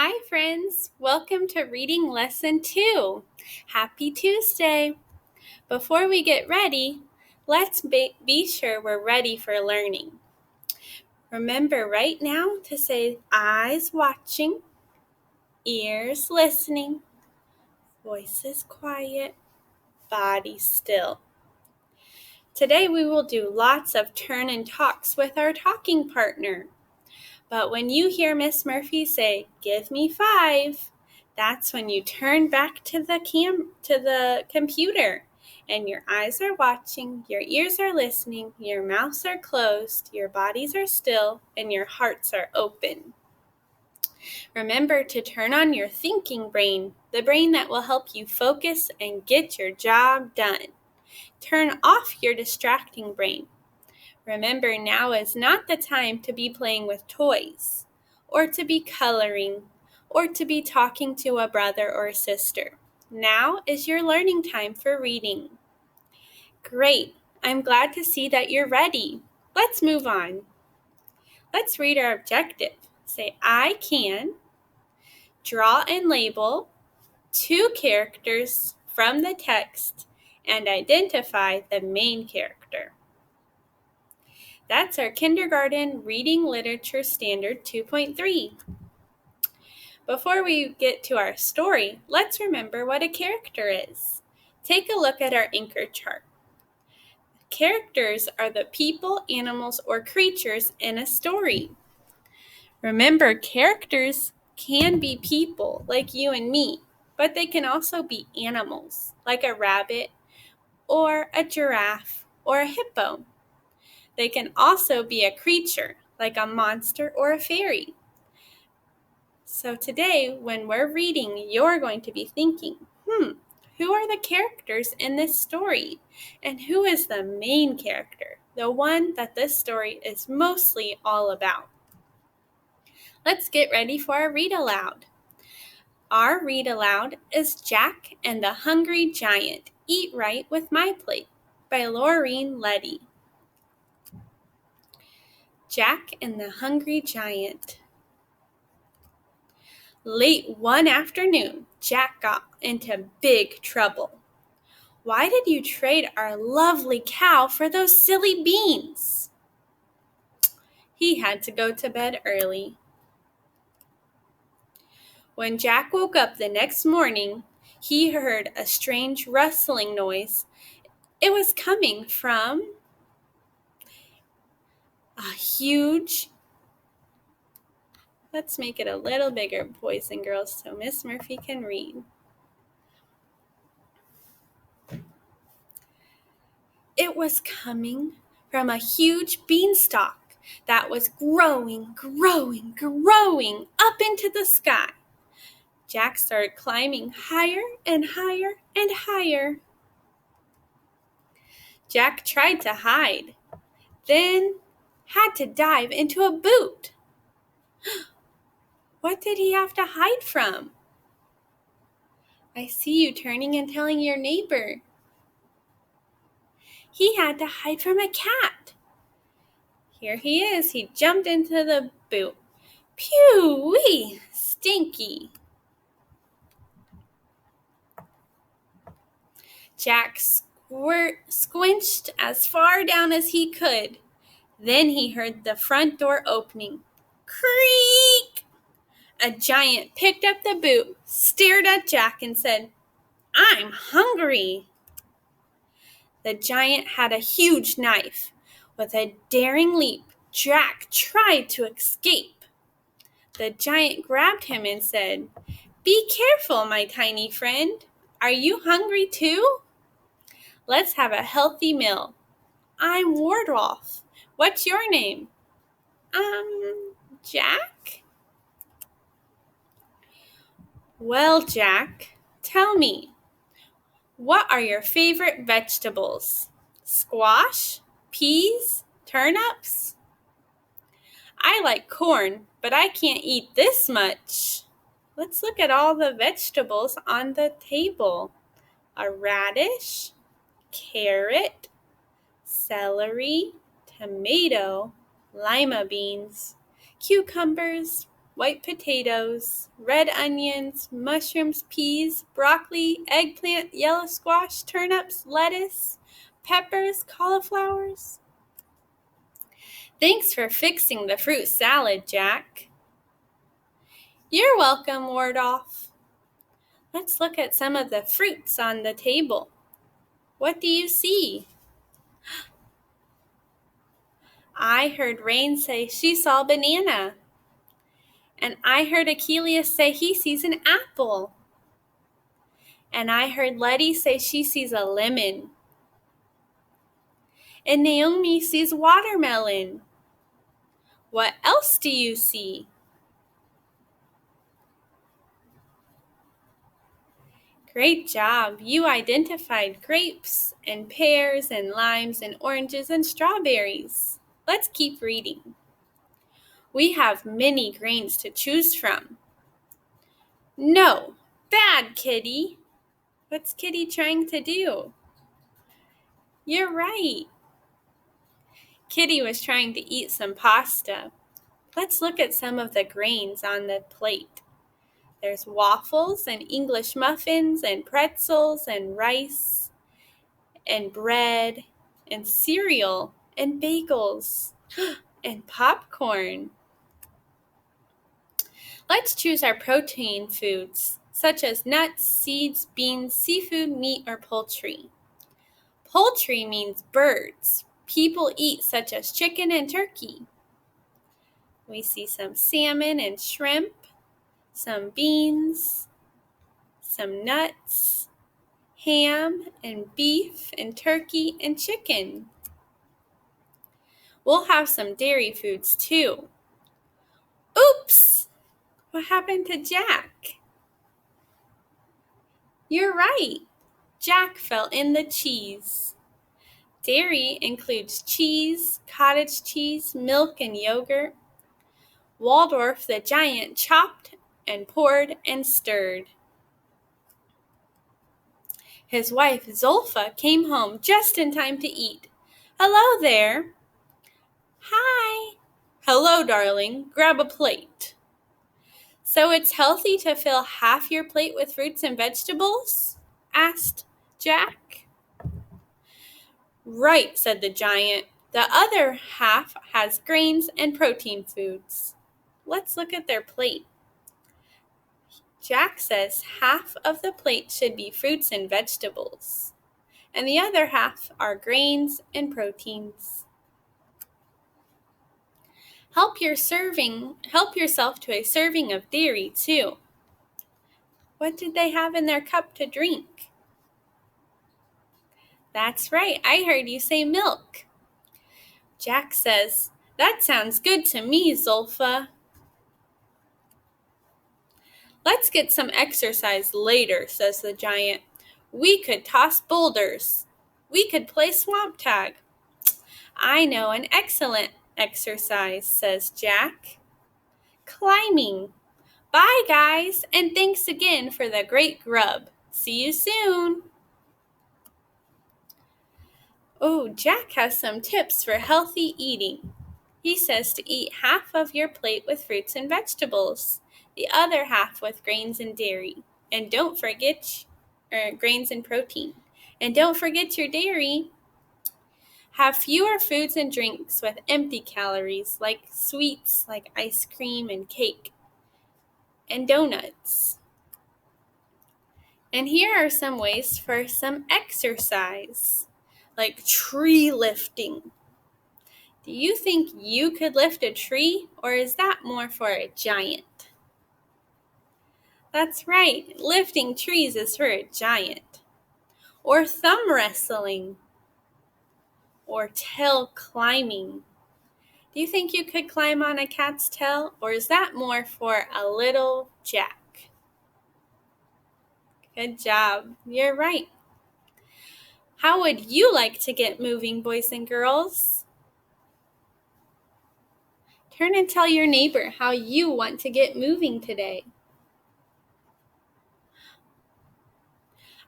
Hi, friends. Welcome to Reading Lesson 2. Happy Tuesday. Before we get ready, let's be sure we're ready for learning. Remember right now to say eyes watching, ears listening, voices quiet, body still. Today we will do lots of turn and talks with our talking partner. But when you hear Miss Murphy say, "Give me 5," that's when you turn back to the computer, and your eyes are watching, your ears are listening, your mouths are closed, your bodies are still, and your hearts are open. Remember to turn on your thinking brain, the brain that will help you focus and get your job done. Turn off your distracting brain. Remember, now is not the time to be playing with toys, or to be coloring, or to be talking to a brother or sister. Now is your learning time for reading. Great! I'm glad to see that you're ready. Let's move on. Let's read our objective. Say, I can draw and label 2 characters from the text and identify the main character. That's our Kindergarten Reading Literature Standard 2.3. Before we get to our story, let's remember what a character is. Take a look at our anchor chart. Characters are the people, animals, or creatures in a story. Remember, characters can be people like you and me, but they can also be animals like a rabbit or a giraffe or a hippo. They can also be a creature, like a monster or a fairy. So today, when we're reading, you're going to be thinking, who are the characters in this story? And who is the main character, the one that this story is mostly all about? Let's get ready for our read aloud. Our read aloud is Jack and the Hungry Giant, Eat Right with My Plate by Laureen Letty. Jack and the Hungry Giant. Late one afternoon, Jack got into big trouble. Why did you trade our lovely cow for those silly beans? He had to go to bed early. When Jack woke up the next morning, he heard a strange rustling noise. It was coming from a huge... Let's make it a little bigger, boys and girls, so Miss Murphy can read. It was coming from a huge beanstalk that was growing up into the sky. Jack started climbing higher and higher and higher. Jack tried to hide, then had to dive into a boot. What did he have to hide from? I see you turning and telling your neighbor. He had to hide from a cat. Here he is. He jumped into the boot. Pew-wee! Stinky! Jack squinched as far down as he could. Then he heard the front door opening. Creak! A giant picked up the boot, stared at Jack, and said, "I'm hungry." The giant had a huge knife. With a daring leap, Jack tried to escape. The giant grabbed him and said, "Be careful, my tiny friend. Are you hungry too? Let's have a healthy meal. I'm Wardolph. What's your name?" Jack? Well, Jack, tell me, what are your favorite vegetables? Squash? Peas? Turnips? I like corn, but I can't eat this much. Let's look at all the vegetables on the table. A radish, carrot, celery, tomato, lima beans, cucumbers, white potatoes, red onions, mushrooms, peas, broccoli, eggplant, yellow squash, turnips, lettuce, peppers, cauliflowers. Thanks for fixing the fruit salad, Jack. You're welcome, Wardolph. Let's look at some of the fruits on the table. What do you see? I heard Rain say she saw a banana. And I heard Achilles say he sees an apple. And I heard Letty say she sees a lemon. And Naomi sees watermelon. What else do you see? Great job! You identified grapes and pears and limes and oranges and strawberries. Let's keep reading. We have many grains to choose from. No, bad Kitty. What's Kitty trying to do? You're right. Kitty was trying to eat some pasta. Let's look at some of the grains on the plate. There's waffles and English muffins and pretzels and rice and bread and cereal and bagels and popcorn. Let's choose our protein foods, such as nuts, seeds, beans, seafood, meat, or poultry. Poultry means birds. People eat such as chicken and turkey. We see some salmon and shrimp, some beans, some nuts, ham and beef and turkey and chicken. We'll have some dairy foods too. Oops! What happened to Jack? You're right. Jack fell in the cheese. Dairy includes cheese, cottage cheese, milk, and yogurt. Waldorf the giant chopped and poured and stirred. His wife Zolfa came home just in time to eat. Hello there. Hi. Hello, darling. Grab a plate. So it's healthy to fill half your plate with fruits and vegetables? Asked Jack. Right, said the giant. The other half has grains and protein foods. Let's look at their plate. Jack says half of the plate should be fruits and vegetables, and the other half are grains and proteins. Help yourself to a serving of dairy too. What did they have in their cup to drink? That's right, I heard you say milk. Jack says, that sounds good to me, Zolfa. Let's get some exercise later, says the giant. We could toss boulders. We could play swamp tag. I know an excellent exercise, says Jack. Climbing. Bye, guys, and thanks again for the great grub. See you soon. Oh, Jack has some tips for healthy eating. He says to eat half of your plate with fruits and vegetables, the other half with grains and dairy. And don't forget grains and protein. And don't forget your dairy. Have fewer foods and drinks with empty calories, like sweets like ice cream and cake and donuts. And here are some ways for some exercise, like tree lifting. Do you think you could lift a tree, or is that more for a giant? That's right, lifting trees is for a giant. Or thumb wrestling. Or tail climbing. Do you think you could climb on a cat's tail, or is that more for a little Jack? Good job, you're right. How would you like to get moving, boys and girls? Turn and tell your neighbor how you want to get moving today.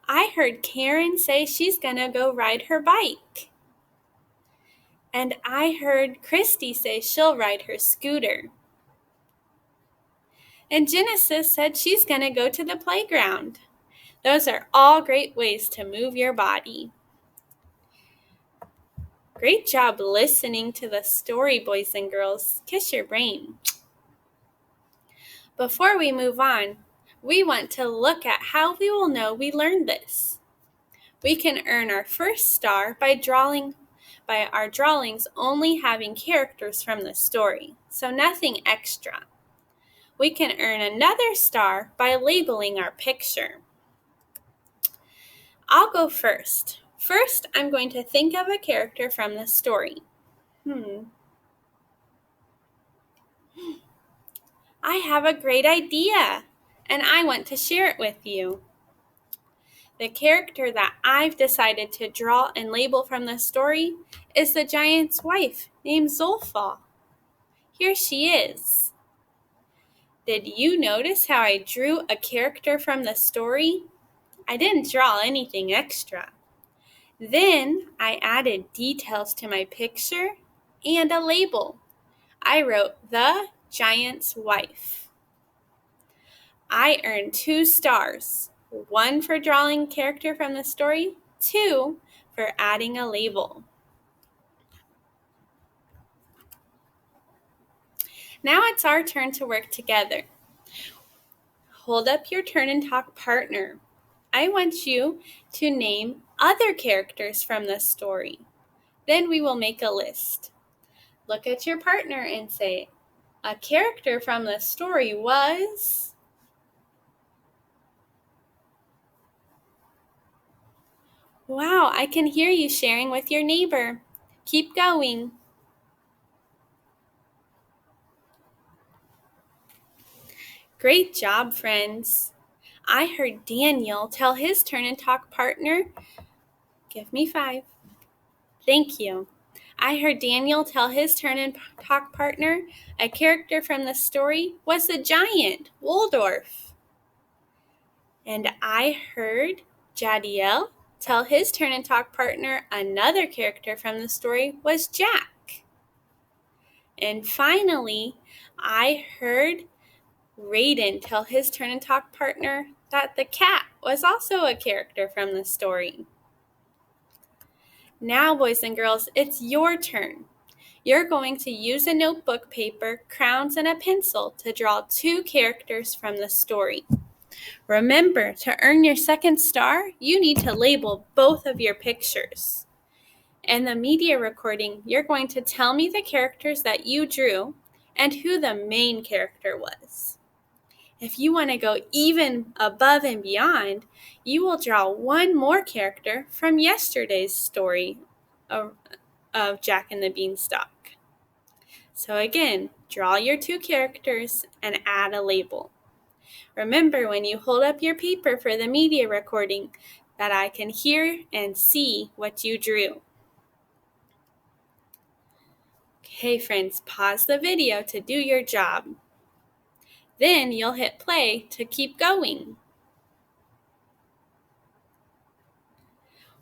I heard Karen say she's gonna go ride her bike. And I heard Christy say she'll ride her scooter. And Genesis said she's going to go to the playground. Those are all great ways to move your body. Great job listening to the story, boys and girls. Kiss your brain. Before we move on, we want to look at how we will know we learned this. We can earn our first star by our drawings only having characters from the story, so nothing extra. We can earn another star by labeling our picture. I'll go first. First, I'm going to think of a character from the story. I have a great idea, and I want to share it with you. The character that I've decided to draw and label from the story is the giant's wife named Zulfa. Here she is. Did you notice how I drew a character from the story? I didn't draw anything extra. Then I added details to my picture and a label. I wrote the giant's wife. I earned 2 stars, 1 for drawing a character from the story, 2 for adding a label. Now it's our turn to work together. Hold up your turn and talk partner. I want you to name other characters from the story. Then we will make a list. Look at your partner and say, a character from the story was... Wow, I can hear you sharing with your neighbor. Keep going. Great job, friends. I heard Daniel tell his turn and talk partner. Give me 5. Thank you. I heard Daniel tell his turn and talk partner a character from the story was the giant, Waldorf. And I heard Jadiel tell his turn and talk partner another character from the story was Jack. And finally, I heard Raiden tell his turn and talk partner that the cat was also a character from the story. Now, boys and girls, it's your turn. You're going to use a notebook paper, crayons, and a pencil to draw 2 characters from the story. Remember, to earn your second star, you need to label both of your pictures. In the media recording, you're going to tell me the characters that you drew and who the main character was. If you want to go even above and beyond, you will draw 1 more character from yesterday's story of Jack and the Beanstalk. So again, draw your 2 characters and add a label. Remember, when you hold up your paper for the media recording, that I can hear and see what you drew. Okay, friends, pause the video to do your job. Then you'll hit play to keep going.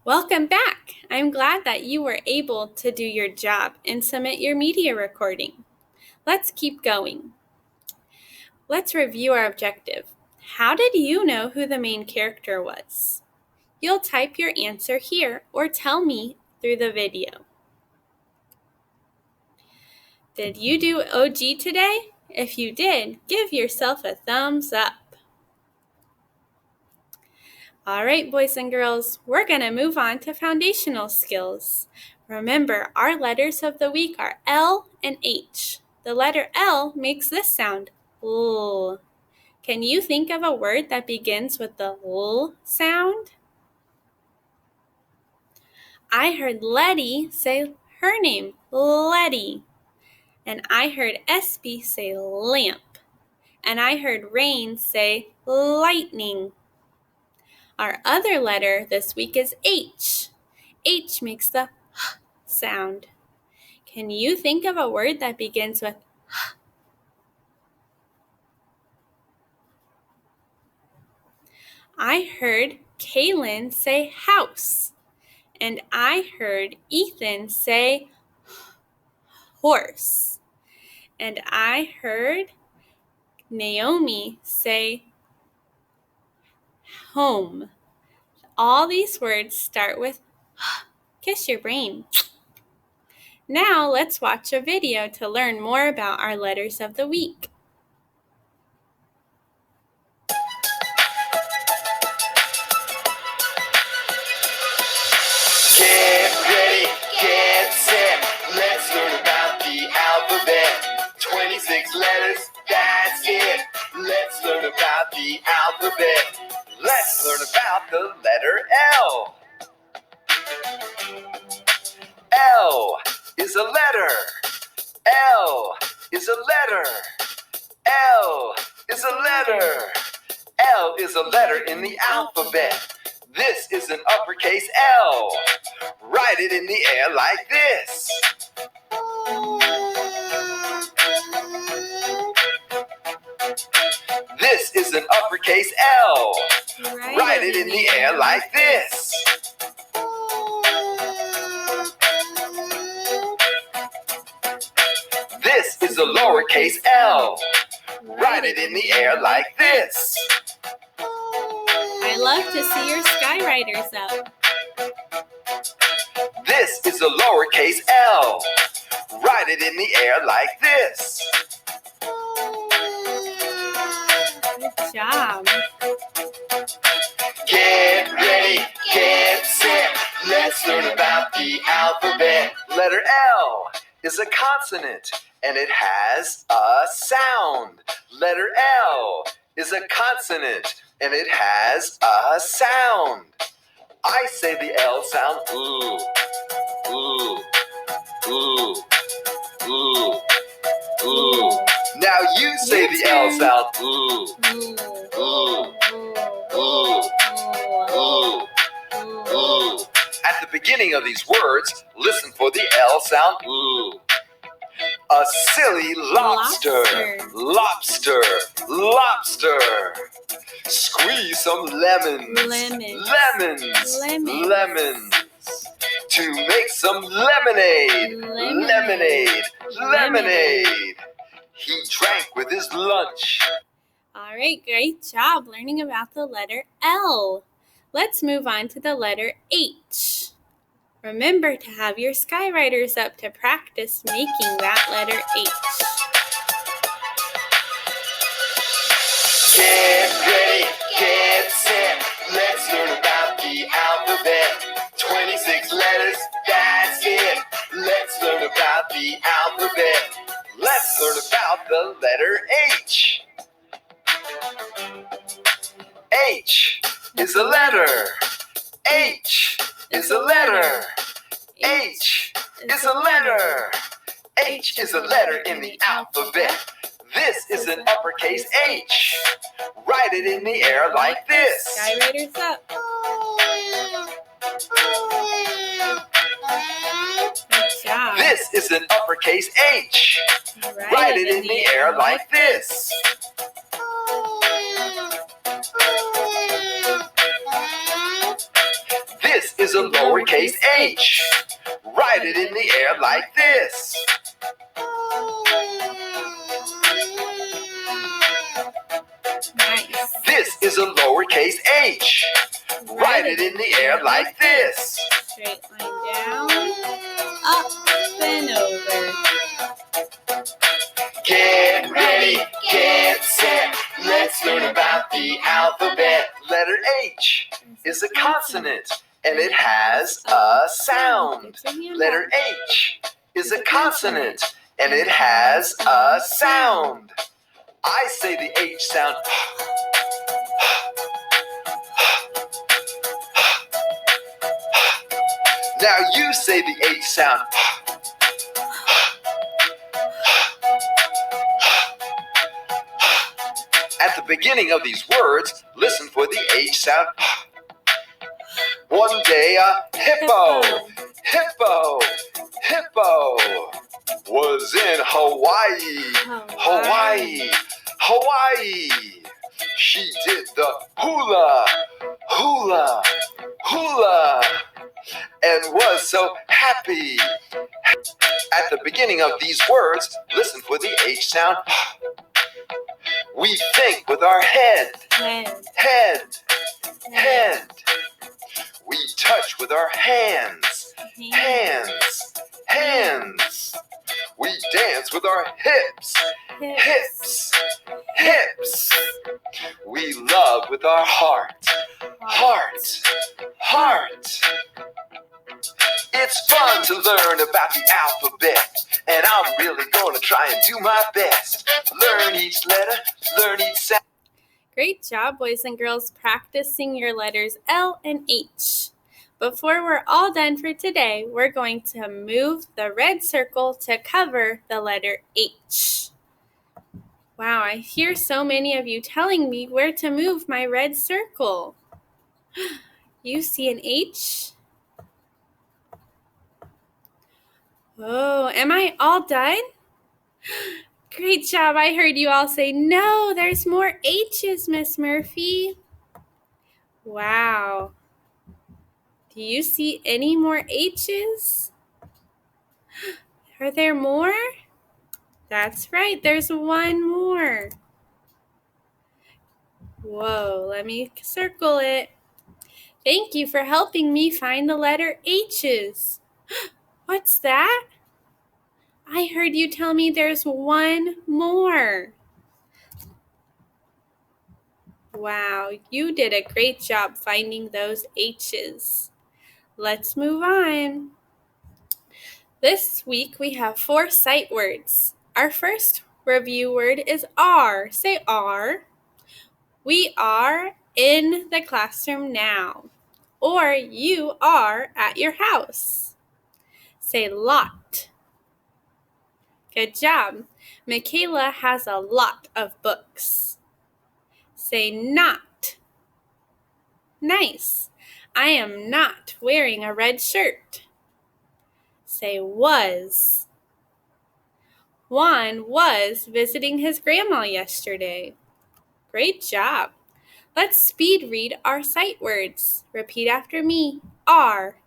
Welcome back. I'm glad that you were able to do your job and submit your media recording. Let's keep going. Let's review our objective. How did you know who the main character was? You'll type your answer here or tell me through the video. Did you do OG today? If you did, give yourself a thumbs up. All right, boys and girls, we're going to move on to foundational skills. Remember, our letters of the week are L and H. The letter L makes this sound, L. Can you think of a word that begins with the L sound? I heard Letty say her name, Letty. And I heard Espy say lamp. And I heard Rain say lightning. Our other letter this week is H. H makes the H sound. Can you think of a word that begins with H? I heard Kaylin say house. And I heard Ethan say horse. And I heard Naomi, say home. All these words start with kiss your brain. Now let's watch a video to learn more about our letters of the week. Get ready, get set, let's learn about the alphabet. 26 letters, that's it. Let's learn about the alphabet. Let's learn about the letter L. L is a letter. L is a letter. L is a letter. L is a letter in the alphabet. This is an uppercase L. Write it in the air like this. This is an uppercase L. Write it in the air like this. This is a lowercase L. Write it in the air like this. I love to see your skywriters up. This is a lowercase L. Write it in the air like this. Good job. Get ready, get set. Let's learn about the alphabet. Letter L is a consonant and it has a sound. Letter L is a consonant and it has a sound. I say the L sound, ooh, ooh, ooh, ooh, ooh. Now you say the L sound, ooh, ooh, ooh, ooh, ooh. At the beginning of these words, listen for the L sound, ooh. A silly lobster, lobster, lobster. Squeeze some lemons, lemons, lemons. To make some lemonade, lemonade, lemonade. He drank with his lunch. All right, great job learning about the letter L. Let's move on to the letter H. Remember to have your skywriters up to practice making that letter H. Get ready, get set. Let's learn about the alphabet. 26 letters, that's it. Let's learn about the alphabet. Let's learn about the letter H. H is a letter. H is a letter. H is a letter. H is a letter in the alphabet. This is an uppercase H. Write it in the air like this. Skywriters up. Good job. This is an uppercase H. Write it in the air like this. This is a lowercase h. Write it in the air like this. Nice. This is a lowercase h. Write it in the air like this. Straight line down, up and over. Get ready, get set. Let's learn about the alphabet. Letter H is a consonant and it has a sound. Letter H is a consonant and it has a sound. I say the H sound. Now you say the H sound. At the beginning of these words, listen for the H sound. One day a hippo was in Hawaii. She did the hula and was so happy. At the beginning of these words, listen for the H sound. We think with our head. Head. Head. We touch with our hands. Hands. We dance with our hips. Hips. We love with our heart. Heart. It's fun to learn about the alphabet, and I'm really gonna try and do my best. Learn each letter, learn each sound. Great job, boys and girls, practicing your letters L and H. Before we're all done for today, we're going to move the red circle to cover the letter H. Wow, I hear so many of you telling me where to move my red circle. You see an H? Oh, am I all done? Great job. I heard you all say, no, there's more H's, Miss Murphy. Wow. Do you see any more H's? Are there more? That's right, there's one more. Whoa, let me circle it. Thank you for helping me find the letter H's. What's that? I heard you tell me there's one more. Wow, you did a great job finding those H's. Let's move on. This week we have 4 sight words. Our first review word is are. Say are. We are in the classroom now. Or you are at your house. Say lot. Good job. Michaela has a lot of books. Say not. Nice. I am not wearing a red shirt. Say was. Juan was visiting his grandma yesterday. Great job. Let's speed read our sight words. Repeat after me. Are,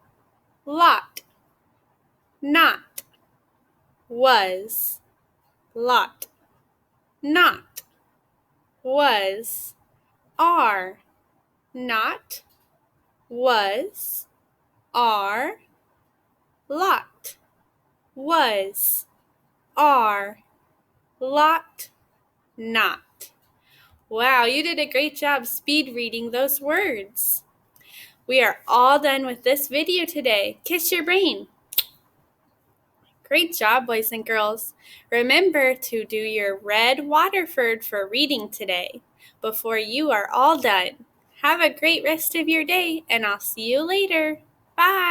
lot, not, was, lot, not, was, are, not, was, are, lot, was, are, lot, not. Wow, you did a great job speed reading those words. We are all done with this video today. Kiss your brain. Great job, boys and girls. Remember to do your red Waterford for reading today before you are all done. Have a great rest of your day, and I'll see you later. Bye.